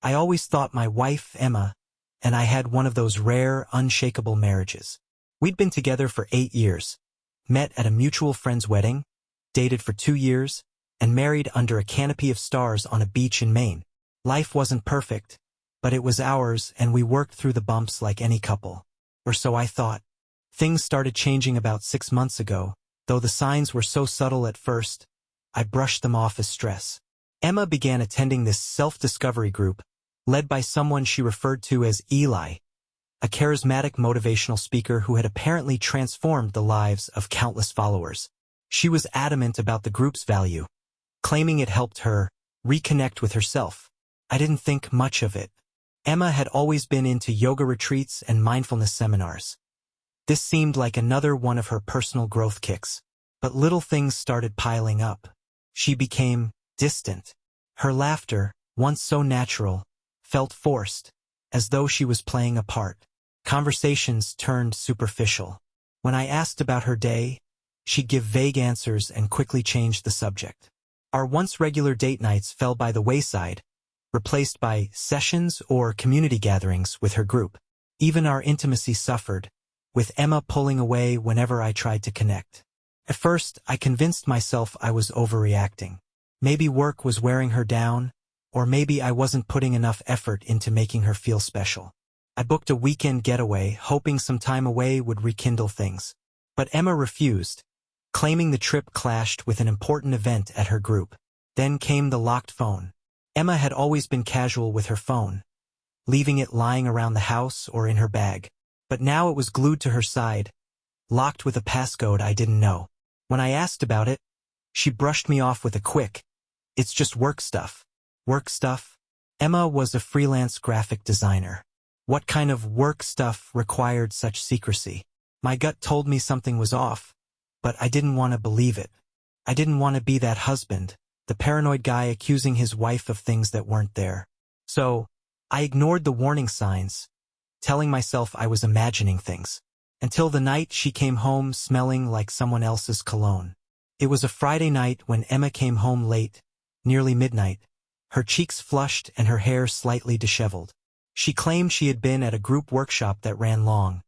I always thought my wife, Emma, and I had one of those rare, unshakable marriages. We'd been together for 8 years, met at a mutual friend's wedding, dated for 2 years, and married under a canopy of stars on a beach in Maine. Life wasn't perfect, but it was ours, and we worked through the bumps like any couple. Or so I thought. Things started changing about 6 months ago, though the signs were so subtle at first, I brushed them off as stress. Emma began attending this self-discovery group, led by someone she referred to as Eli, a charismatic motivational speaker who had apparently transformed the lives of countless followers. She was adamant about the group's value, claiming it helped her reconnect with herself. I didn't think much of it. Emma had always been into yoga retreats and mindfulness seminars. This seemed like another one of her personal growth kicks. But little things started piling up. She became distant. Her laughter, once so natural, felt forced, as though she was playing a part. Conversations turned superficial. When I asked about her day, she'd give vague answers and quickly change the subject. Our once regular date nights fell by the wayside, replaced by sessions or community gatherings with her group. Even our intimacy suffered, with Emma pulling away whenever I tried to connect. At first, I convinced myself I was overreacting. Maybe work was wearing her down, or maybe I wasn't putting enough effort into making her feel special. I booked a weekend getaway, hoping some time away would rekindle things. But Emma refused, claiming the trip clashed with an important event at her group. Then came the locked phone. Emma had always been casual with her phone, leaving it lying around the house or in her bag. But now it was glued to her side, locked with a passcode I didn't know. When I asked about it, she brushed me off with a quick, "It's just work stuff." Work stuff? Emma was a freelance graphic designer. What kind of work stuff required such secrecy? My gut told me something was off, but I didn't want to believe it. I didn't want to be that husband, the paranoid guy accusing his wife of things that weren't there. So, I ignored the warning signs, telling myself I was imagining things. Until the night she came home smelling like someone else's cologne. It was a Friday night when Emma came home late, nearly midnight, her cheeks flushed and her hair slightly disheveled. She claimed she had been at a group workshop that ran long,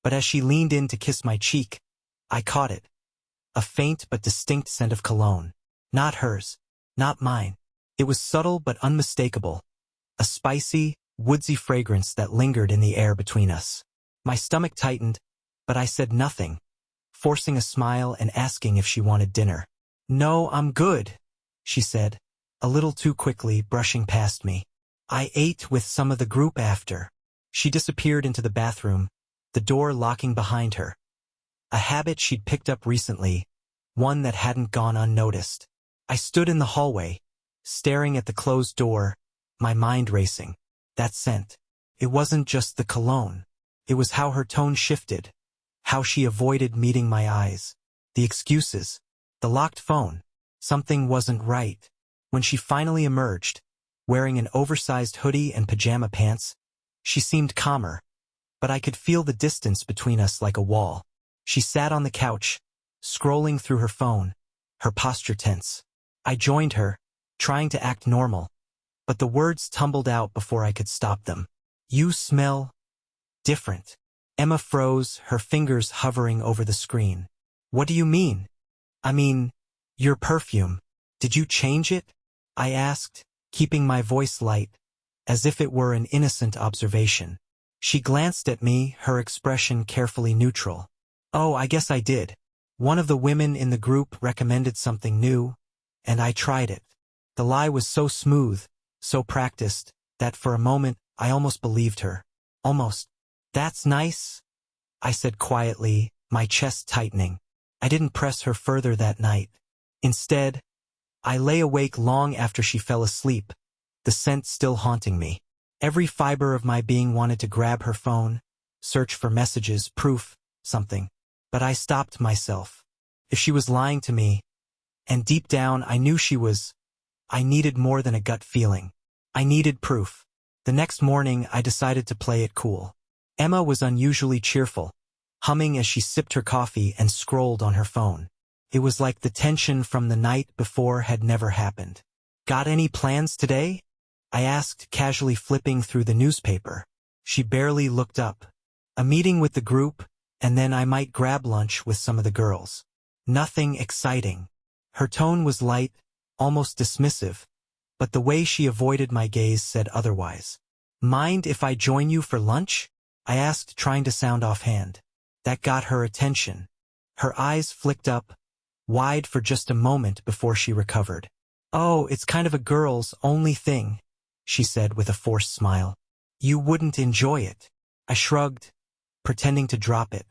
but as she leaned in to kiss my cheek, I caught it. A faint but distinct scent of cologne. Not hers. Not mine. It was subtle but unmistakable. A spicy, woodsy fragrance that lingered in the air between us. My stomach tightened, but I said nothing, forcing a smile and asking if she wanted dinner. "No, I'm good," she said, a little too quickly, brushing past me. "I ate with some of the group after." She disappeared into the bathroom, the door locking behind her. A habit she'd picked up recently, one that hadn't gone unnoticed. I stood in the hallway, staring at the closed door, my mind racing. That scent. It wasn't just the cologne. It was how her tone shifted, how she avoided meeting my eyes. The excuses. The locked phone. Something wasn't right. When she finally emerged, wearing an oversized hoodie and pajama pants, she seemed calmer, but I could feel the distance between us like a wall. She sat on the couch, scrolling through her phone, her posture tense. I joined her, trying to act normal, but the words tumbled out before I could stop them. "You smell different." Emma froze, her fingers hovering over the screen. "What do you mean?" "I mean, your perfume. Did you change it?" I asked, keeping my voice light, as if it were an innocent observation. She glanced at me, her expression carefully neutral. "Oh, I guess I did. One of the women in the group recommended something new, and I tried it." The lie was so smooth, so practiced, that for a moment I almost believed her. Almost. "That's nice," I said quietly, my chest tightening. I didn't press her further that night. Instead, I lay awake long after she fell asleep, the scent still haunting me. Every fiber of my being wanted to grab her phone, search for messages, proof, something. But I stopped myself. If she was lying to me, and deep down I knew she was, I needed more than a gut feeling. I needed proof. The next morning I decided to play it cool. Emma was unusually cheerful, humming as she sipped her coffee and scrolled on her phone. It was like the tension from the night before had never happened. "Got any plans today?" I asked, casually flipping through the newspaper. She barely looked up. A meeting with the group, and then I might grab lunch with some of the girls. Nothing exciting. Her tone was light, almost dismissive, but the way she avoided my gaze said otherwise. Mind if I join you for lunch? I asked, trying to sound offhand. That got her attention. Her eyes flicked up, wide for just a moment before she recovered. Oh, it's kind of a girls' only thing, she said with a forced smile. You wouldn't enjoy it. I shrugged, pretending to drop it.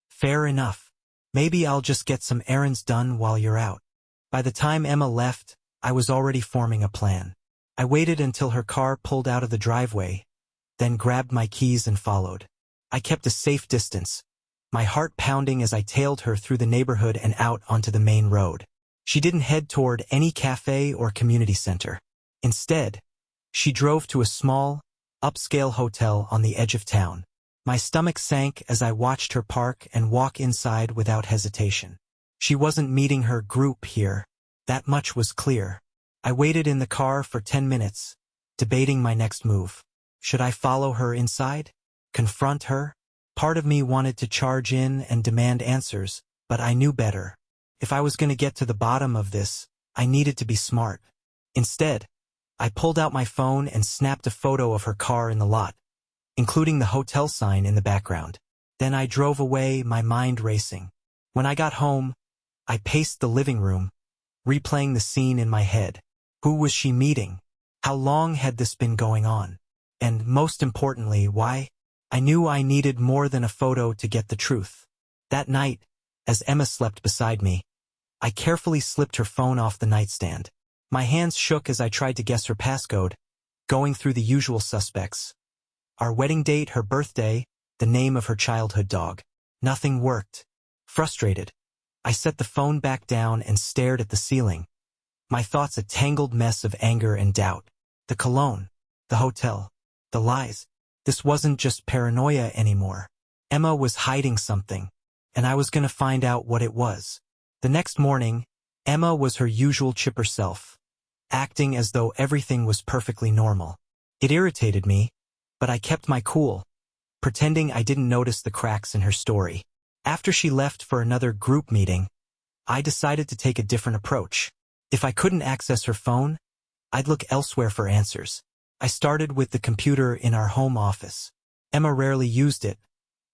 Fair enough. Maybe I'll just get some errands done while you're out. By the time Emma left, I was already forming a plan. I waited until her car pulled out of the driveway, then grabbed my keys and followed. I kept a safe distance, my heart pounding as I tailed her through the neighborhood and out onto the main road. She didn't head toward any cafe or community center. Instead, she drove to a small, upscale hotel on the edge of town. My stomach sank as I watched her park and walk inside without hesitation. She wasn't meeting her group here. That much was clear. I waited in the car for 10 minutes, debating my next move. Should I follow her inside? Confront her? Part of me wanted to charge in and demand answers, but I knew better. If I was going to get to the bottom of this, I needed to be smart. Instead, I pulled out my phone and snapped a photo of her car in the lot, including the hotel sign in the background. Then I drove away, my mind racing. When I got home, I paced the living room, replaying the scene in my head. Who was she meeting? How long had this been going on? And most importantly, why? I knew I needed more than a photo to get the truth. That night, as Emma slept beside me, I carefully slipped her phone off the nightstand. My hands shook as I tried to guess her passcode, going through the usual suspects. Our wedding date, her birthday, the name of her childhood dog. Nothing worked. Frustrated, I set the phone back down and stared at the ceiling, my thoughts a tangled mess of anger and doubt. The cologne, the hotel, the lies. This wasn't just paranoia anymore. Emma was hiding something, and I was going to find out what it was. The next morning, Emma was her usual chipper self, acting as though everything was perfectly normal. It irritated me, but I kept my cool, pretending I didn't notice the cracks in her story. After she left for another group meeting, I decided to take a different approach. If I couldn't access her phone, I'd look elsewhere for answers. I started with the computer in our home office. Emma rarely used it.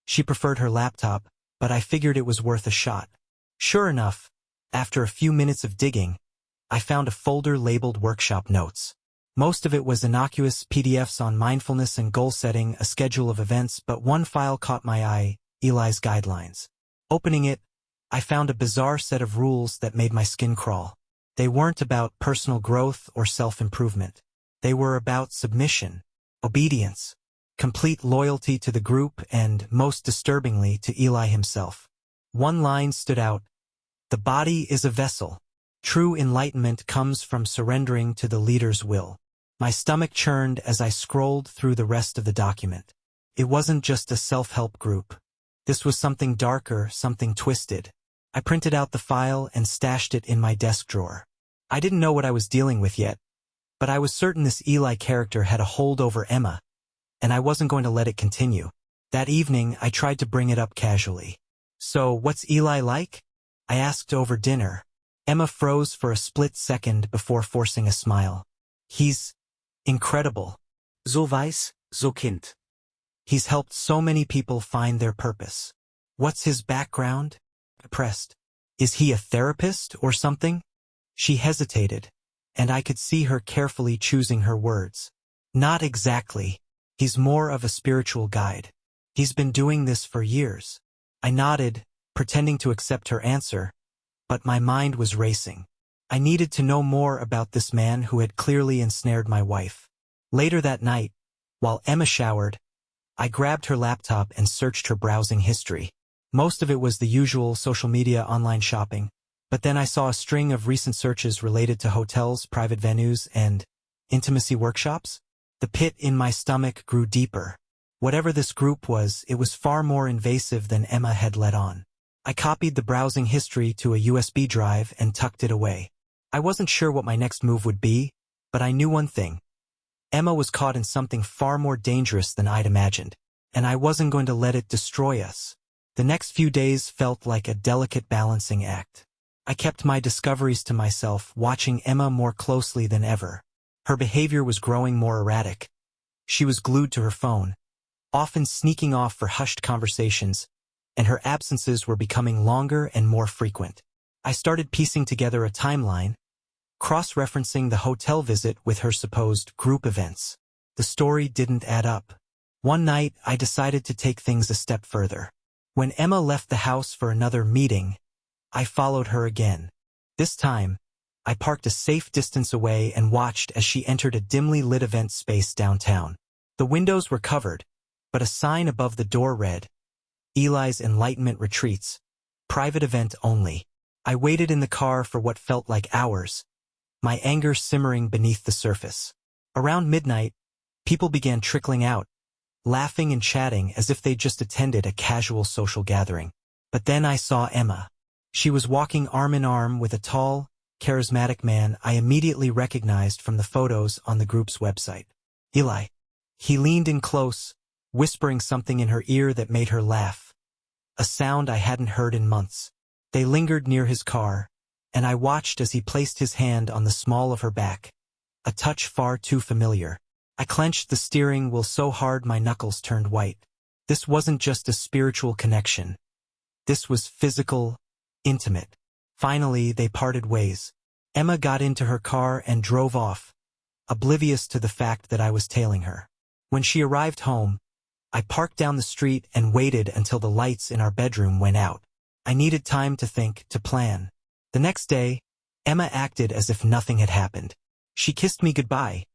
She preferred her laptop, but I figured it was worth a shot. Sure enough, after a few minutes of digging, I found a folder labeled Workshop Notes. Most of it was innocuous PDFs on mindfulness and goal setting, a schedule of events, but one file caught my eye, Eli's guidelines. Opening it, I found a bizarre set of rules that made my skin crawl. They weren't about personal growth or self-improvement. They were about submission, obedience, complete loyalty to the group, and, most disturbingly, to Eli himself. One line stood out. The body is a vessel. True enlightenment comes from surrendering to the leader's will. My stomach churned as I scrolled through the rest of the document. It wasn't just a self-help group. This was something darker, something twisted. I printed out the file and stashed it in my desk drawer. I didn't know what I was dealing with yet, but I was certain this Eli character had a hold over Emma, and I wasn't going to let it continue. That evening, I tried to bring it up casually. So, what's Eli like? I asked over dinner. Emma froze for a split second before forcing a smile. He's incredible. So weiß, so Kind. He's helped so many people find their purpose. What's his background? I pressed. Is he a therapist or something? She hesitated, and I could see her carefully choosing her words. Not exactly. He's more of a spiritual guide. He's been doing this for years. I nodded, pretending to accept her answer, but my mind was racing. I needed to know more about this man who had clearly ensnared my wife. Later that night, while Emma showered, I grabbed her laptop and searched her browsing history. Most of it was the usual social media, online shopping, but then I saw a string of recent searches related to hotels, private venues, and intimacy workshops. The pit in my stomach grew deeper. Whatever this group was, it was far more invasive than Emma had let on. I copied the browsing history to a USB drive and tucked it away. I wasn't sure what my next move would be, but I knew one thing. Emma was caught in something far more dangerous than I'd imagined, and I wasn't going to let it destroy us. The next few days felt like a delicate balancing act. I kept my discoveries to myself, watching Emma more closely than ever. Her behavior was growing more erratic. She was glued to her phone, often sneaking off for hushed conversations, and her absences were becoming longer and more frequent. I started piecing together a timeline, cross-referencing the hotel visit with her supposed group events. The story didn't add up. One night, I decided to take things a step further. When Emma left the house for another meeting, I followed her again. This time, I parked a safe distance away and watched as she entered a dimly lit event space downtown. The windows were covered, but a sign above the door read, "Eli's Enlightenment Retreats. Private event only." I waited in the car for what felt like hours, my anger simmering beneath the surface. Around midnight, people began trickling out, laughing and chatting as if they'd just attended a casual social gathering. But then I saw Emma. She was walking arm in arm with a tall, charismatic man I immediately recognized from the photos on the group's website. Eli. He leaned in close, whispering something in her ear that made her laugh, a sound I hadn't heard in months. They lingered near his car, and I watched as he placed his hand on the small of her back, a touch far too familiar. I clenched the steering wheel so hard my knuckles turned white. This wasn't just a spiritual connection. This was physical, intimate. Finally, they parted ways. Emma got into her car and drove off, oblivious to the fact that I was tailing her. When she arrived home, I parked down the street and waited until the lights in our bedroom went out. I needed time to think, to plan. The next day, Emma acted as if nothing had happened. She kissed me goodbye,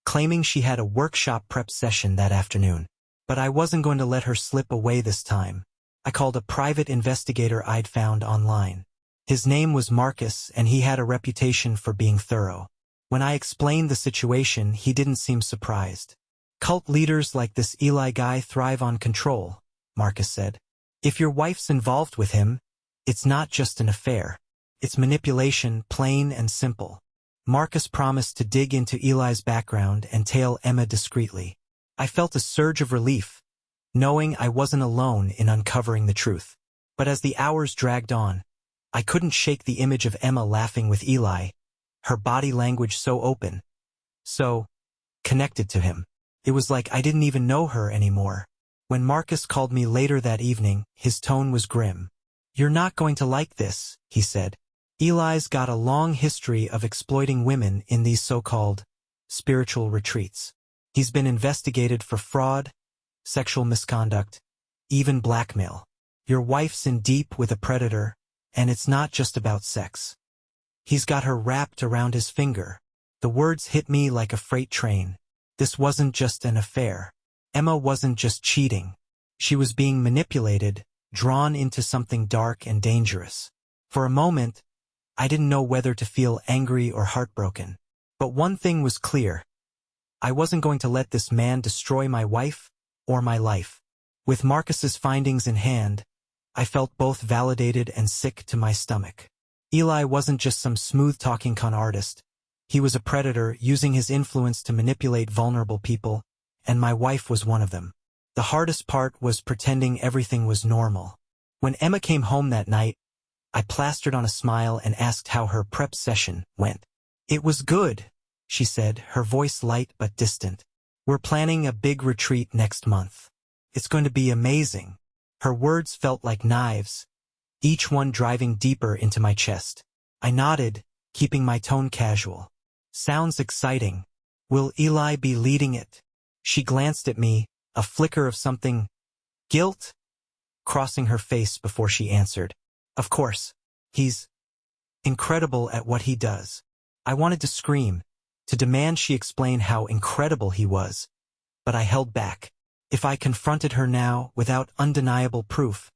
claiming she had a workshop prep session that afternoon. But I wasn't going to let her slip away this time. I called a private investigator I'd found online. His name was Marcus, and he had a reputation for being thorough. When I explained the situation, he didn't seem surprised. "Cult leaders like this Eli guy thrive on control," Marcus said. "If your wife's involved with him, it's not just an affair. It's manipulation, plain and simple." Marcus promised to dig into Eli's background and tail Emma discreetly. I felt a surge of relief, knowing I wasn't alone in uncovering the truth. But as the hours dragged on, I couldn't shake the image of Emma laughing with Eli, her body language so open, so connected to him. It was like I didn't even know her anymore. When Marcus called me later that evening, his tone was grim. "You're not going to like this," he said. "Eli's got a long history of exploiting women in these so-called spiritual retreats. He's been investigated for fraud, sexual misconduct, even blackmail. Your wife's in deep with a predator, and it's not just about sex. He's got her wrapped around his finger." The words hit me like a freight train. This wasn't just an affair. Emma wasn't just cheating. She was being manipulated, drawn into something dark and dangerous. For a moment, I didn't know whether to feel angry or heartbroken. But one thing was clear. I wasn't going to let this man destroy my wife or my life. With Marcus's findings in hand, I felt both validated and sick to my stomach. Eli wasn't just some smooth-talking con artist. He was a predator using his influence to manipulate vulnerable people, and my wife was one of them. The hardest part was pretending everything was normal. When Emma came home that night, I plastered on a smile and asked how her prep session went. "It was good," she said, her voice light but distant. "We're planning a big retreat next month. It's going to be amazing." Her words felt like knives, each one driving deeper into my chest. I nodded, keeping my tone casual. "Sounds exciting. Will Eli be leading it?" She glanced at me, a flicker of something, guilt, crossing her face before she answered. "Of course. He's incredible at what he does." I wanted to scream, to demand she explain how incredible he was, but I held back. If I confronted her now, without undeniable proof,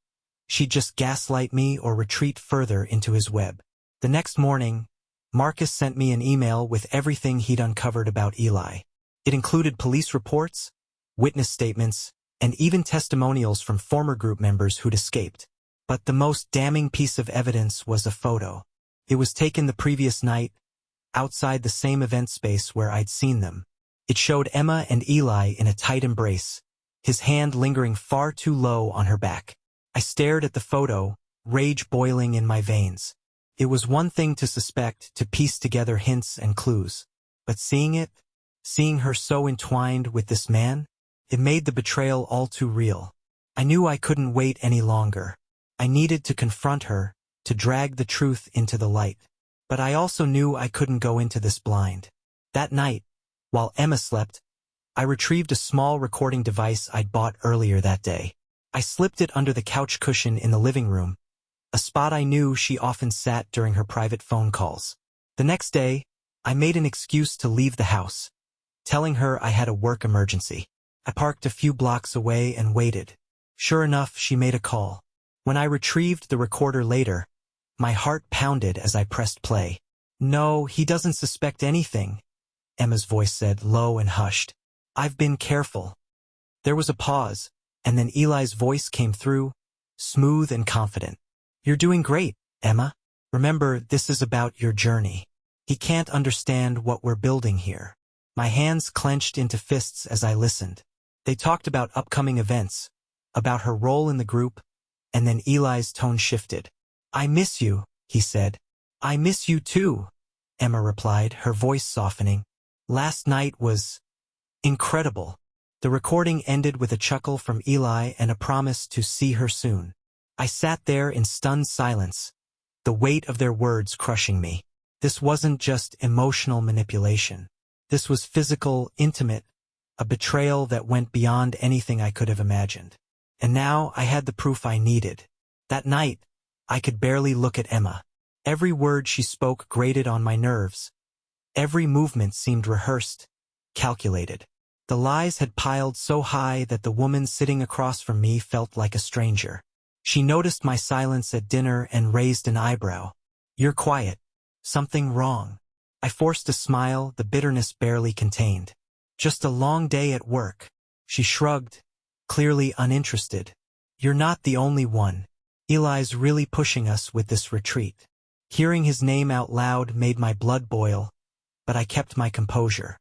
she'd just gaslight me or retreat further into his web. The next morning, Marcus sent me an email with everything he'd uncovered about Eli. It included police reports, witness statements, and even testimonials from former group members who'd escaped. But the most damning piece of evidence was a photo. It was taken the previous night, outside the same event space where I'd seen them. It showed Emma and Eli in a tight embrace, his hand lingering far too low on her back. I stared at the photo, rage boiling in my veins. It was one thing to suspect, to piece together hints and clues. But seeing her so entwined with this man, it made the betrayal all too real. I knew I couldn't wait any longer. I needed to confront her, to drag the truth into the light. But I also knew I couldn't go into this blind. That night, while Emma slept, I retrieved a small recording device I'd bought earlier that day. I slipped it under the couch cushion in the living room, a spot I knew she often sat during her private phone calls. The next day, I made an excuse to leave the house, telling her I had a work emergency. I parked a few blocks away and waited. Sure enough, she made a call. When I retrieved the recorder later, my heart pounded as I pressed play. "No, he doesn't suspect anything," Emma's voice said, low and hushed. "I've been careful." There was a pause, and then Eli's voice came through, smooth and confident. "You're doing great, Emma. Remember, this is about your journey. He can't understand what we're building here." My hands clenched into fists as I listened. They talked about upcoming events, about her role in the group, and then Eli's tone shifted. "I miss you," he said. "I miss you too," Emma replied, her voice softening. "Last night was incredible." The recording ended with a chuckle from Eli and a promise to see her soon. I sat there in stunned silence, the weight of their words crushing me. This wasn't just emotional manipulation. This was physical, intimate, a betrayal that went beyond anything I could have imagined. And now I had the proof I needed. That night, I could barely look at Emma. Every word she spoke grated on my nerves. Every movement seemed rehearsed, calculated. The lies had piled so high that the woman sitting across from me felt like a stranger. She noticed my silence at dinner and raised an eyebrow. "You're quiet. Something wrong?" I forced a smile, the bitterness barely contained. "Just a long day at work." She shrugged, clearly uninterested. "You're not the only one. Eli's really pushing us with this retreat." Hearing his name out loud made my blood boil, but I kept my composure.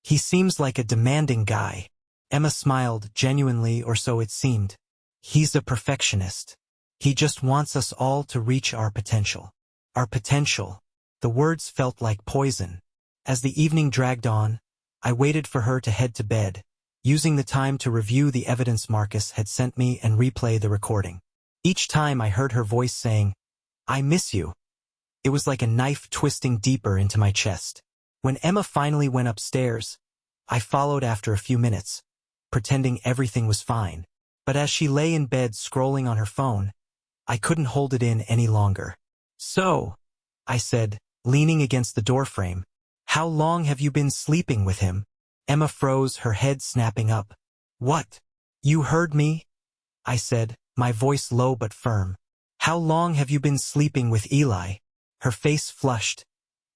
"He seems like a demanding guy." Emma smiled, genuinely, or so it seemed. "He's a perfectionist. He just wants us all to reach our potential." Our potential. The words felt like poison. As the evening dragged on, I waited for her to head to bed, using the time to review the evidence Marcus had sent me and replay the recording. Each time I heard her voice saying, "I miss you," it was like a knife twisting deeper into my chest. When Emma finally went upstairs, I followed after a few minutes, pretending everything was fine. But as she lay in bed scrolling on her phone, I couldn't hold it in any longer. "So," I said, leaning against the doorframe, "how long have you been sleeping with him?" Emma froze, her head snapping up. "What? You heard me?" I said, my voice low but firm. "How long have you been sleeping with Eli?" Her face flushed,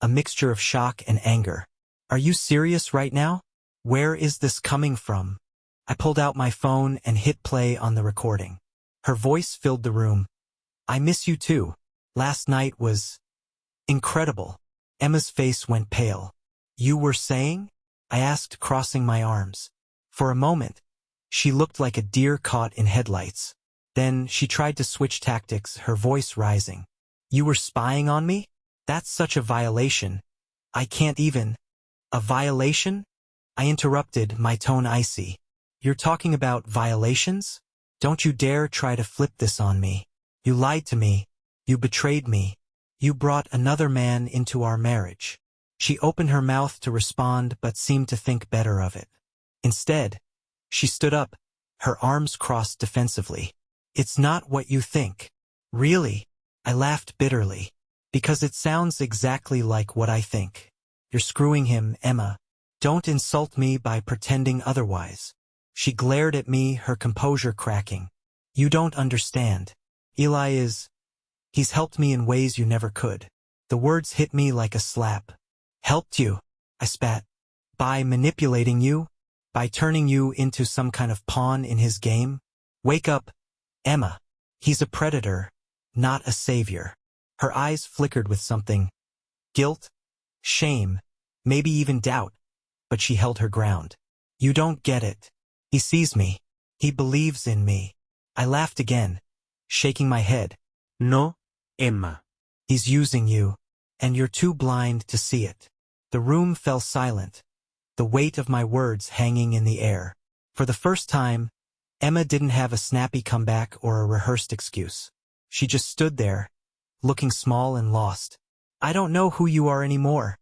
a mixture of shock and anger. "Are you serious right now? Where is this coming from?" I pulled out my phone and hit play on the recording. Her voice filled the room. "I miss you too. Last night was incredible." Emma's face went pale. "You were saying?" I asked, crossing my arms. For a moment, she looked like a deer caught in headlights. Then she tried to switch tactics, her voice rising. "You were spying on me? That's such a violation. I can't even—" "A violation?" I interrupted, my tone icy. "You're talking about violations? Don't you dare try to flip this on me. You lied to me. You betrayed me. You brought another man into our marriage." She opened her mouth to respond but seemed to think better of it. Instead, she stood up, her arms crossed defensively. "It's not what you think." "Really?" I laughed bitterly. "Because it sounds exactly like what I think. You're screwing him, Emma. Don't insult me by pretending otherwise." She glared at me, her composure cracking. "You don't understand. He's helped me in ways you never could." The words hit me like a slap. "Helped you?" I spat. "By manipulating you? By turning you into some kind of pawn in his game? Wake up, Emma. He's a predator, not a savior." Her eyes flickered with something. Guilt? Shame? Maybe even doubt. but she held her ground. You don't get it. He sees me. He believes in me. I laughed again, shaking my head. No, Emma. He's using you, and you're too blind to see it. The room fell silent, the weight of my words hanging in the air. For the first time, Emma didn't have a snappy comeback or a rehearsed excuse. She just stood there, looking small and lost. I don't know who you are anymore,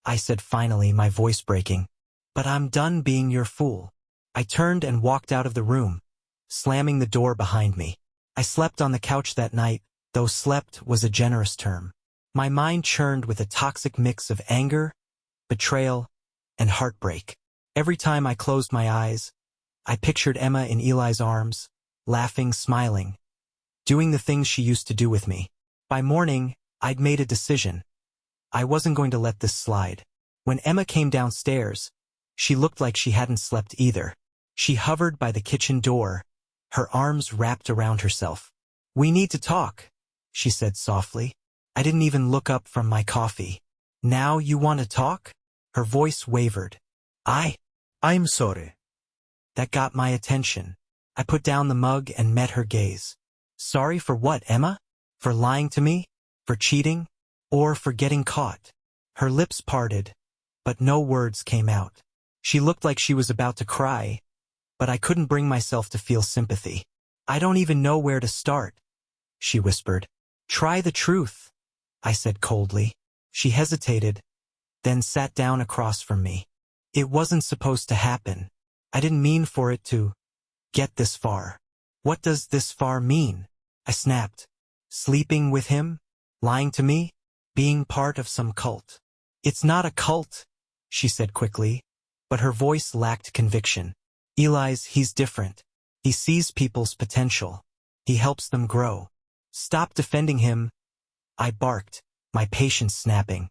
I said finally, my voice breaking. But I'm done being your fool. I turned and walked out of the room, slamming the door behind me. I slept on the couch that night, though slept was a generous term. My mind churned with a toxic mix of anger, betrayal, and heartbreak. Every time I closed my eyes, I pictured Emma in Eli's arms, laughing, smiling, doing the things she used to do with me. By morning, I'd made a decision. I wasn't going to let this slide. When Emma came downstairs, she looked like she hadn't slept either. She hovered by the kitchen door, her arms wrapped around herself. We need to talk, she said softly. I didn't even look up from my coffee. Now you want to talk? Her voice wavered. I'm sorry. That got my attention. I put down the mug and met her gaze. Sorry for what, Emma? For lying to me? For cheating? Or for getting caught? Her lips parted, but no words came out. She looked like she was about to cry, but I couldn't bring myself to feel sympathy. I don't even know where to start, she whispered. Try the truth, I said coldly. She hesitated, then sat down across from me. It wasn't supposed to happen. I didn't mean for it to get this far. What does this far mean? I snapped. Sleeping with him? Lying to me? Being part of some cult? It's not a cult, she said quickly, but her voice lacked conviction. He's different. He sees people's potential. He helps them grow. Stop defending him, I barked, my patience snapping.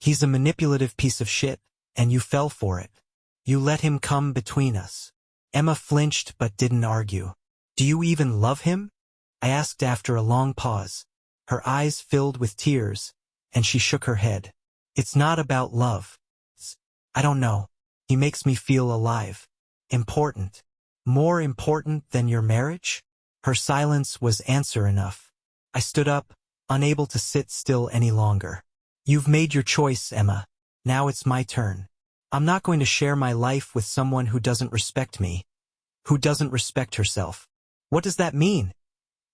He's a manipulative piece of shit, and you fell for it. You let him come between us. Emma flinched but didn't argue. Do you even love him? I asked after a long pause. Her eyes filled with tears, and she shook her head. It's not about love. I don't know. He makes me feel alive. Important. More important than your marriage? Her silence was answer enough. I stood up, unable to sit still any longer. You've made your choice, Emma. Now it's my turn. I'm not going to share my life with someone who doesn't respect me, who doesn't respect herself. What does that mean?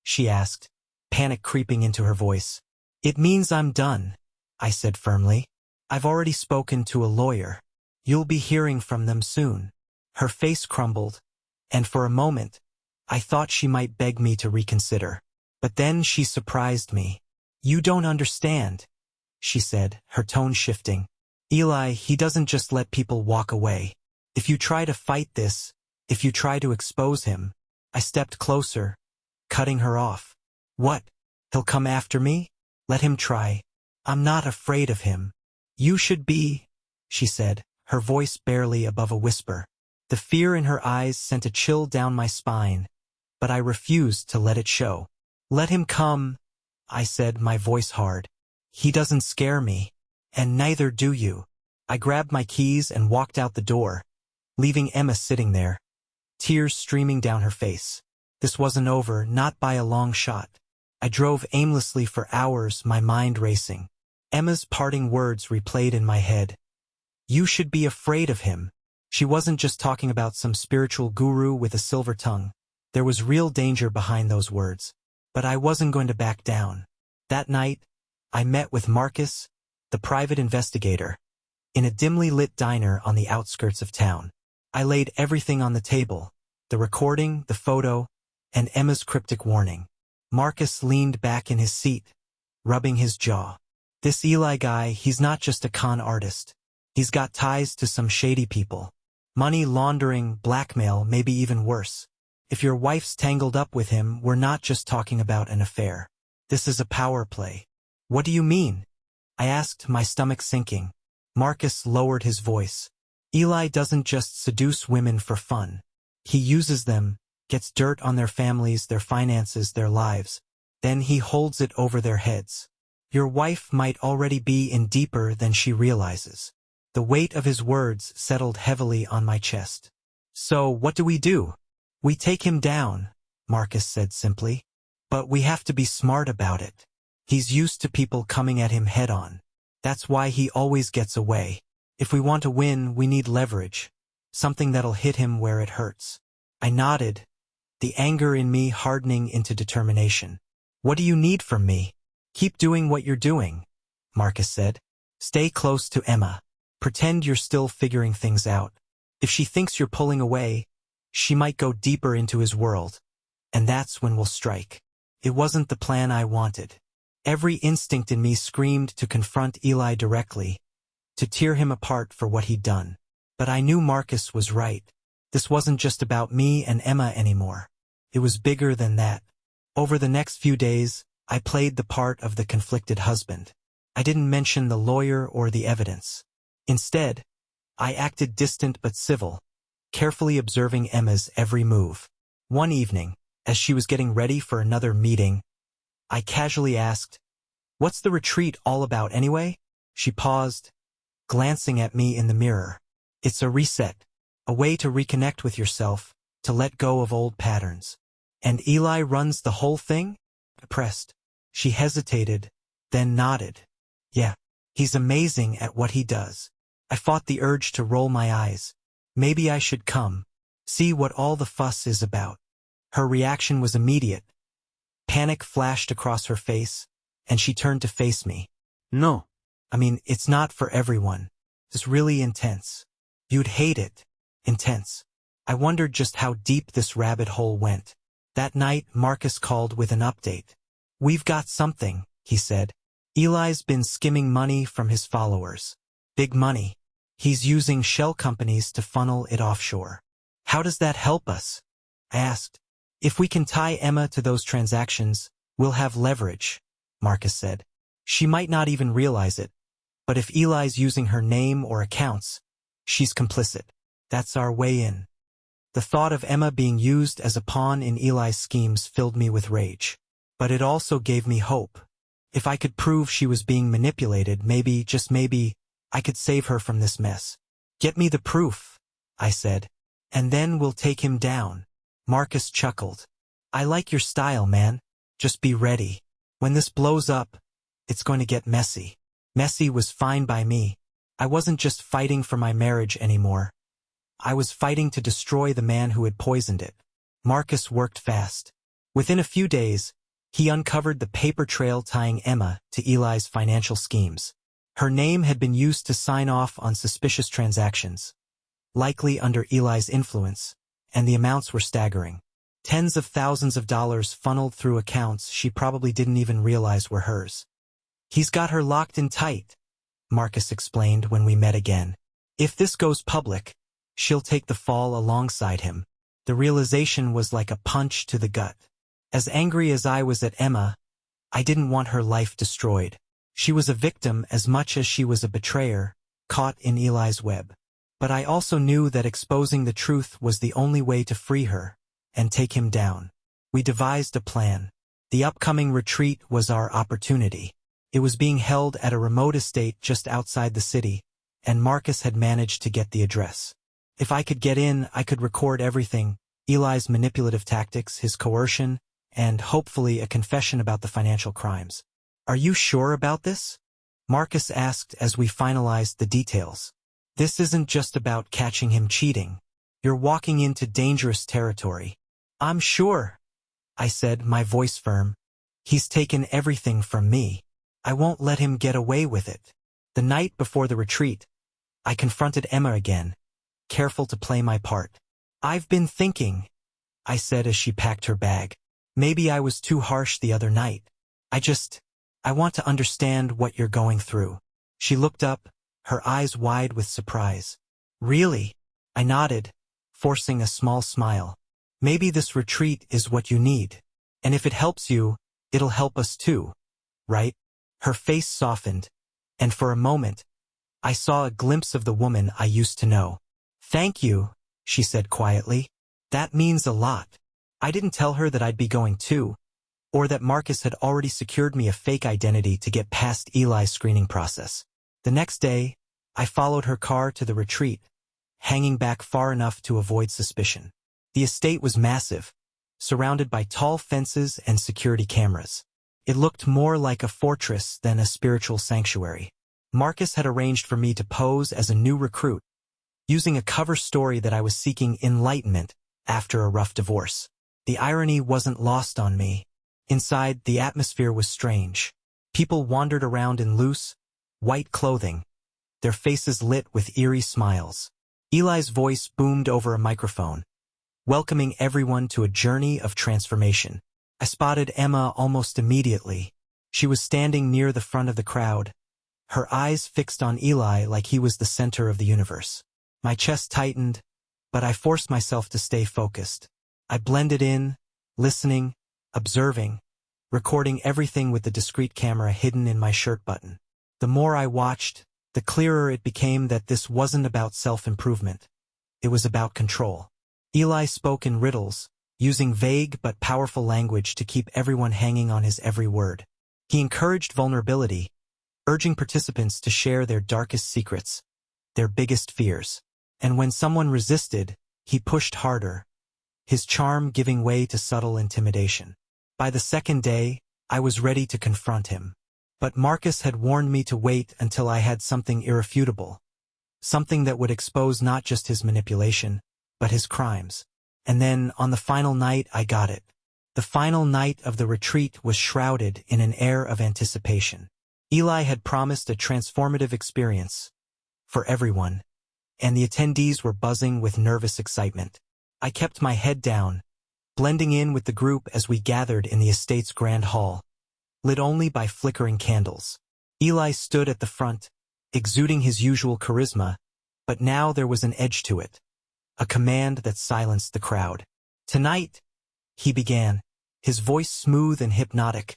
She asked, panic creeping into her voice. It means I'm done, I said firmly. I've already spoken to a lawyer. You'll be hearing from them soon. Her face crumbled, and for a moment, I thought she might beg me to reconsider. But then she surprised me. You don't understand, she said, her tone shifting. Eli, he doesn't just let people walk away. If you try to fight this, if you try to expose him. I stepped closer, cutting her off. What? He'll come after me? Let him try. I'm not afraid of him. You should be, she said, her voice barely above a whisper. The fear in her eyes sent a chill down my spine, but I refused to let it show. Let him come, I said, my voice hard. He doesn't scare me, and neither do you. I grabbed my keys and walked out the door, leaving Emma sitting there, tears streaming down her face. This wasn't over, not by a long shot. I drove aimlessly for hours, my mind racing. Emma's parting words replayed in my head. You should be afraid of him. She wasn't just talking about some spiritual guru with a silver tongue. There was real danger behind those words. But I wasn't going to back down. That night, I met with Marcus, the private investigator, in a dimly lit diner on the outskirts of town. I laid everything on the table, the recording, the photo, and Emma's cryptic warning. Marcus leaned back in his seat, rubbing his jaw. This Eli guy, he's not just a con artist. He's got ties to some shady people. Money laundering, blackmail, maybe even worse. If your wife's tangled up with him, we're not just talking about an affair. This is a power play. What do you mean? I asked, my stomach sinking. Marcus lowered his voice. Eli doesn't just seduce women for fun. He uses them, gets dirt on their families, their finances, their lives. Then he holds it over their heads. Your wife might already be in deeper than she realizes. The weight of his words settled heavily on my chest. So, what do? We take him down, Marcus said simply. But we have to be smart about it. He's used to people coming at him head-on. That's why he always gets away. If we want to win, we need leverage. Something that'll hit him where it hurts. I nodded, the anger in me hardening into determination. What do you need from me? Keep doing what you're doing, Marcus said. Stay close to Emma. Pretend you're still figuring things out. If she thinks you're pulling away, she might go deeper into his world. And that's when we'll strike. It wasn't the plan I wanted. Every instinct in me screamed to confront Eli directly, to tear him apart for what he'd done. But I knew Marcus was right. This wasn't just about me and Emma anymore. It was bigger than that. Over the next few days, I played the part of the conflicted husband. I didn't mention the lawyer or the evidence. Instead, I acted distant but civil, carefully observing Emma's every move. One evening, as she was getting ready for another meeting, I casually asked, "What's the retreat all about anyway?" She paused, glancing at me in the mirror. "It's a reset, a way to reconnect with yourself, to let go of old patterns." "And Eli runs the whole thing?" I pressed. She hesitated, then nodded. "Yeah, he's amazing at what he does." I fought the urge to roll my eyes. Maybe I should come, see what all the fuss is about. Her reaction was immediate. Panic flashed across her face, and she turned to face me. No. It's not for everyone. It's really intense. You'd hate it. Intense. I wondered just how deep this rabbit hole went. That night, Marcus called with an update. "We've got something," he said. "Eli's been skimming money from his followers. Big money. He's using shell companies to funnel it offshore." "How does that help us?" I asked. "If we can tie Emma to those transactions, we'll have leverage," Marcus said. "She might not even realize it, but if Eli's using her name or accounts, she's complicit. That's our way in." The thought of Emma being used as a pawn in Eli's schemes filled me with rage. But it also gave me hope. If I could prove she was being manipulated, maybe, just maybe, I could save her from this mess. "Get me the proof," I said. "And then we'll take him down." Marcus chuckled. "I like your style, man. Just be ready. When this blows up, it's going to get messy." Messy was fine by me. I wasn't just fighting for my marriage anymore. I was fighting to destroy the man who had poisoned it. Marcus worked fast. Within a few days, he uncovered the paper trail tying Emma to Eli's financial schemes. Her name had been used to sign off on suspicious transactions, likely under Eli's influence, and the amounts were staggering. Tens of thousands of dollars funneled through accounts she probably didn't even realize were hers. "He's got her locked in tight," Marcus explained when we met again. "If this goes public, she'll take the fall alongside him." The realization was like a punch to the gut. As angry as I was at Emma, I didn't want her life destroyed. She was a victim as much as she was a betrayer, caught in Eli's web. But I also knew that exposing the truth was the only way to free her and take him down. We devised a plan. The upcoming retreat was our opportunity. It was being held at a remote estate just outside the city, and Marcus had managed to get the address. If I could get in, I could record everything: Eli's manipulative tactics, his coercion, and hopefully a confession about the financial crimes. "Are you sure about this?" Marcus asked as we finalized the details. "This isn't just about catching him cheating. You're walking into dangerous territory." "I'm sure," I said, my voice firm. "He's taken everything from me. I won't let him get away with it." The night before the retreat, I confronted Emma again, careful to play my part. "I've been thinking," I said as she packed her bag. "Maybe I was too harsh the other night. I want to understand what you're going through." She looked up, her eyes wide with surprise. "Really?" I nodded, forcing a small smile. "Maybe this retreat is what you need. And if it helps you, it'll help us too, right?" Her face softened, and for a moment, I saw a glimpse of the woman I used to know. "Thank you," she said quietly. "That means a lot." I didn't tell her that I'd be going too, or that Marcus had already secured me a fake identity to get past Eli's screening process. The next day, I followed her car to the retreat, hanging back far enough to avoid suspicion. The estate was massive, surrounded by tall fences and security cameras. It looked more like a fortress than a spiritual sanctuary. Marcus had arranged for me to pose as a new recruit, using a cover story that I was seeking enlightenment after a rough divorce. The irony wasn't lost on me. Inside, the atmosphere was strange. People wandered around in loose, white clothing, their faces lit with eerie smiles. Eli's voice boomed over a microphone, welcoming everyone to a journey of transformation. I spotted Emma almost immediately. She was standing near the front of the crowd, her eyes fixed on Eli like he was the center of the universe. My chest tightened, but I forced myself to stay focused. I blended in, listening, observing, recording everything with the discreet camera hidden in my shirt button. The more I watched, the clearer it became that this wasn't about self-improvement. It was about control. Eli spoke in riddles, using vague but powerful language to keep everyone hanging on his every word. He encouraged vulnerability, urging participants to share their darkest secrets, their biggest fears. And when someone resisted, he pushed harder, his charm giving way to subtle intimidation. By the second day, I was ready to confront him. But Marcus had warned me to wait until I had something irrefutable, something that would expose not just his manipulation, but his crimes. And then, on the final night, I got it. The final night of the retreat was shrouded in an air of anticipation. Eli had promised a transformative experience for everyone, and the attendees were buzzing with nervous excitement. I kept my head down, blending in with the group as we gathered in the estate's grand hall, lit only by flickering candles. Eli stood at the front, exuding his usual charisma, but now there was an edge to it, a command that silenced the crowd. "Tonight," he began, his voice smooth and hypnotic,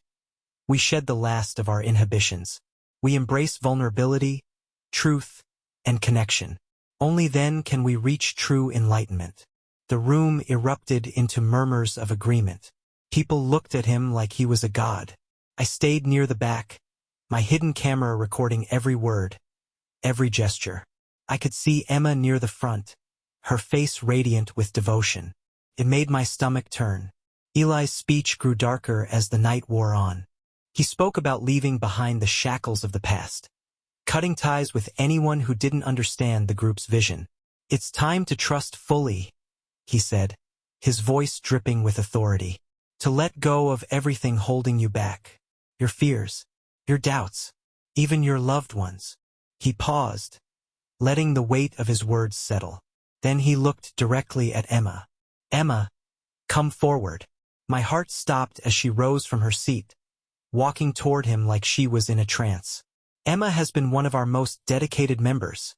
"we shed the last of our inhibitions. We embrace vulnerability, truth, and connection. Only then can we reach true enlightenment." The room erupted into murmurs of agreement. People looked at him like he was a god. I stayed near the back, my hidden camera recording every word, every gesture. I could see Emma near the front, her face radiant with devotion. It made my stomach turn. Eli's speech grew darker as the night wore on. He spoke about leaving behind the shackles of the past, cutting ties with anyone who didn't understand the group's vision. "It's time to trust fully," he said, his voice dripping with authority. "To let go of everything holding you back. Your fears, your doubts, even your loved ones." He paused, letting the weight of his words settle. Then he looked directly at Emma. "Emma, come forward." My heart stopped as she rose from her seat, walking toward him like she was in a trance. "Emma has been one of our most dedicated members,"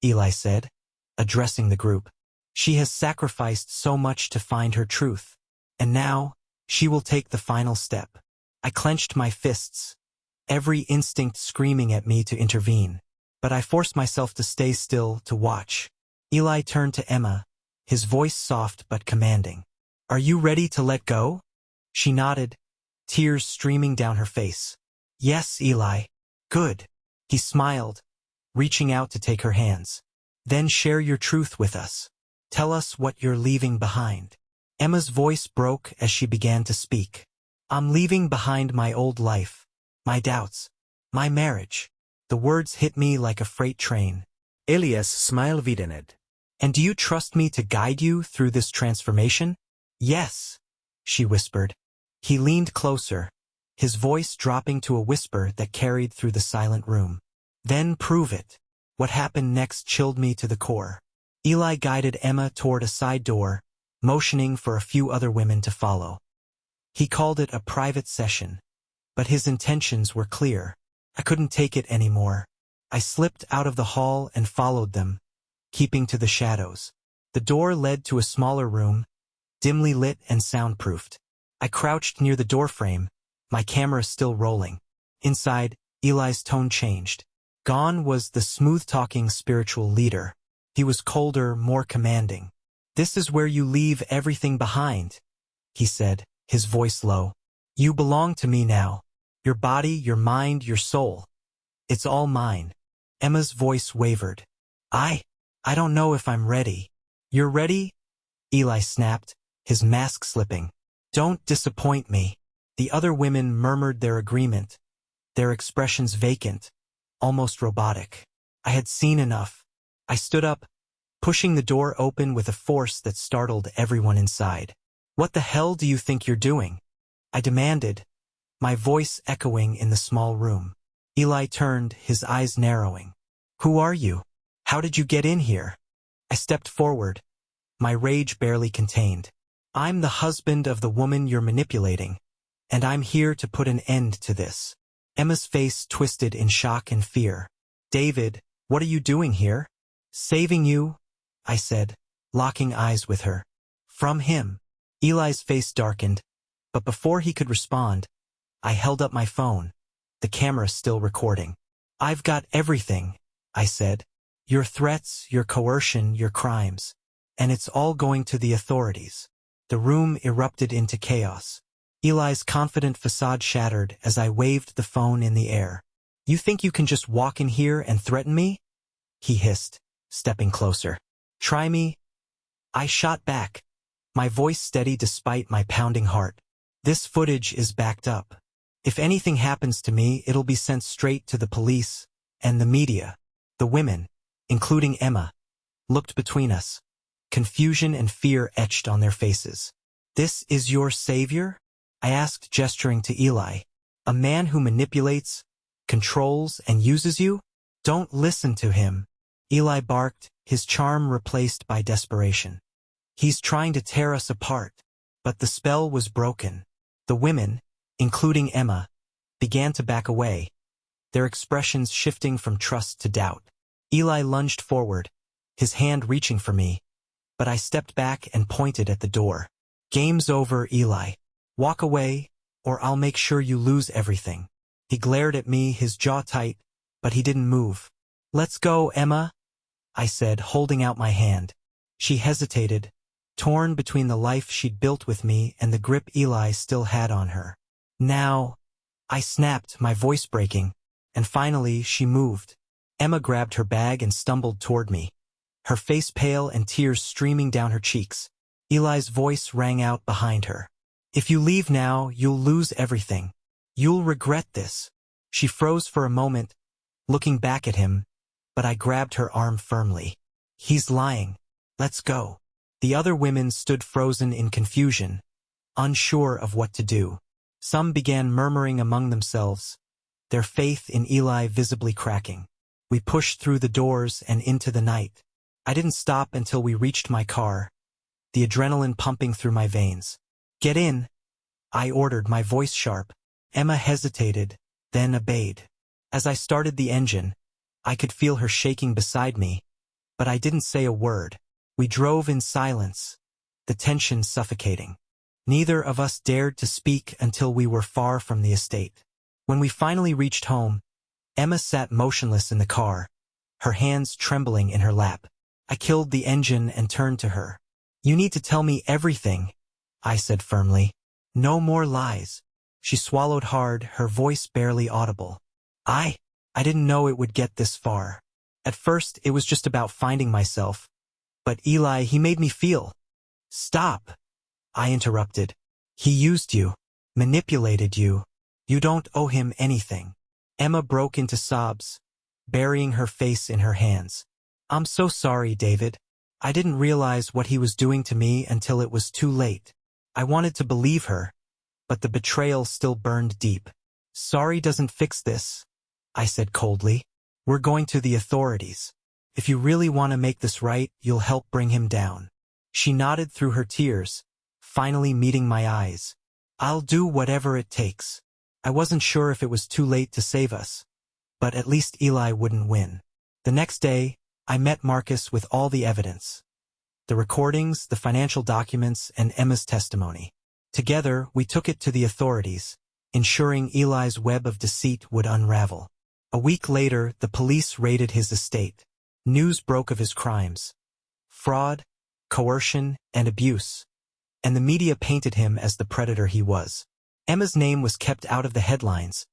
Eli said, addressing the group. "She has sacrificed so much to find her truth, and now she will take the final step." I clenched my fists, every instinct screaming at me to intervene, but I forced myself to stay still to watch. Eli turned to Emma, his voice soft but commanding. "Are you ready to let go?" She nodded, tears streaming down her face. "Yes, Eli." "Good." He smiled, reaching out to take her hands. "Then share your truth with us. Tell us what you're leaving behind." Emma's voice broke as she began to speak. "I'm leaving behind my old life, my doubts, my marriage." The words hit me like a freight train. Elias smile widened. "And do you trust me to guide you through this transformation?" "Yes," she whispered. He leaned closer, his voice dropping to a whisper that carried through the silent room. "Then prove it." What happened next chilled me to the core. Eli guided Emma toward a side door, motioning for a few other women to follow. He called it a private session, but his intentions were clear. I couldn't take it anymore. I slipped out of the hall and followed them, keeping to the shadows. The door led to a smaller room, dimly lit and soundproofed. I crouched near the doorframe, my camera still rolling. Inside, Eli's tone changed. Gone was the smooth-talking spiritual leader. He was colder, more commanding. "This is where you leave everything behind," he said, his voice low. "You belong to me now. Your body, your mind, your soul. It's all mine." Emma's voice wavered. I don't know if I'm ready. You're ready? Eli snapped, his mask slipping. Don't disappoint me. The other women murmured their agreement, their expressions vacant, almost robotic. I had seen enough. I stood up, pushing the door open with a force that startled everyone inside. What the hell do you think you're doing? I demanded, my voice echoing in the small room. Eli turned, his eyes narrowing. Who are you? How did you get in here? I stepped forward, my rage barely contained. I'm the husband of the woman you're manipulating, and I'm here to put an end to this. Emma's face twisted in shock and fear. David, what are you doing here? Saving you, I said, locking eyes with her. From him. Eli's face darkened, but before he could respond, I held up my phone, the camera still recording. I've got everything, I said. Your threats, your coercion, your crimes. And it's all going to the authorities. The room erupted into chaos. Eli's confident facade shattered as I waved the phone in the air. You think you can just walk in here and threaten me? He hissed, stepping closer. Try me? I shot back, my voice steady despite my pounding heart. This footage is backed up. If anything happens to me, it'll be sent straight to the police and the media. The women, including Emma, looked between us, confusion and fear etched on their faces. This is your savior? I asked, gesturing to Eli. A man who manipulates, controls, and uses you? Don't listen to him. Eli barked, his charm replaced by desperation. He's trying to tear us apart. But the spell was broken. The women, including Emma, began to back away, their expressions shifting from trust to doubt. Eli lunged forward, his hand reaching for me, but I stepped back and pointed at the door. Game's over, Eli. Walk away, or I'll make sure you lose everything. He glared at me, his jaw tight, but he didn't move. Let's go, Emma, I said, holding out my hand. She hesitated, torn between the life she'd built with me and the grip Eli still had on her. Now, I snapped, my voice breaking, and finally she moved. Emma grabbed her bag and stumbled toward me, her face pale and tears streaming down her cheeks. Eli's voice rang out behind her. If you leave now, you'll lose everything. You'll regret this. She froze for a moment, looking back at him, but I grabbed her arm firmly. He's lying. Let's go. The other women stood frozen in confusion, unsure of what to do. Some began murmuring among themselves, their faith in Eli visibly cracking. We pushed through the doors and into the night. I didn't stop until we reached my car, the adrenaline pumping through my veins. Get in, I ordered, my voice sharp. Emma hesitated, then obeyed. As I started the engine, I could feel her shaking beside me, but I didn't say a word. We drove in silence, the tension suffocating. Neither of us dared to speak until we were far from the estate. When we finally reached home, Emma sat motionless in the car, her hands trembling in her lap. I killed the engine and turned to her. You need to tell me everything, I said firmly. No more lies. She swallowed hard, her voice barely audible. I didn't know it would get this far. At first, it was just about finding myself. But Eli, he made me feel. Stop, I interrupted. He used you, manipulated you. You don't owe him anything. Emma broke into sobs, burying her face in her hands. I'm so sorry, David. I didn't realize what he was doing to me until it was too late. I wanted to believe her, but the betrayal still burned deep. Sorry doesn't fix this, I said coldly. We're going to the authorities. If you really want to make this right, you'll help bring him down. She nodded through her tears, finally meeting my eyes. I'll do whatever it takes. I wasn't sure if it was too late to save us, but at least Eli wouldn't win. The next day, I met Marcus with all the evidence. The recordings, the financial documents, and Emma's testimony. Together, we took it to the authorities, ensuring Eli's web of deceit would unravel. A week later, the police raided his estate. News broke of his crimes. Fraud, coercion, and abuse. And the media painted him as the predator he was. Emma's name was kept out of the headlines,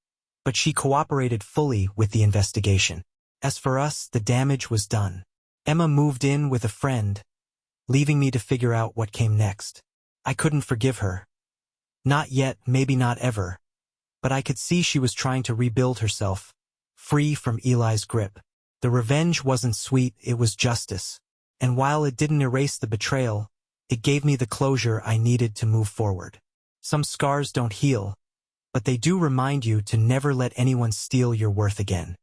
but she cooperated fully with the investigation. As for us, the damage was done. Emma moved in with a friend, leaving me to figure out what came next. I couldn't forgive her. Not yet, maybe not ever. But I could see she was trying to rebuild herself, free from Eli's grip. The revenge wasn't sweet, it was justice. And while it didn't erase the betrayal, it gave me the closure I needed to move forward. Some scars don't heal, but they do remind you to never let anyone steal your worth again.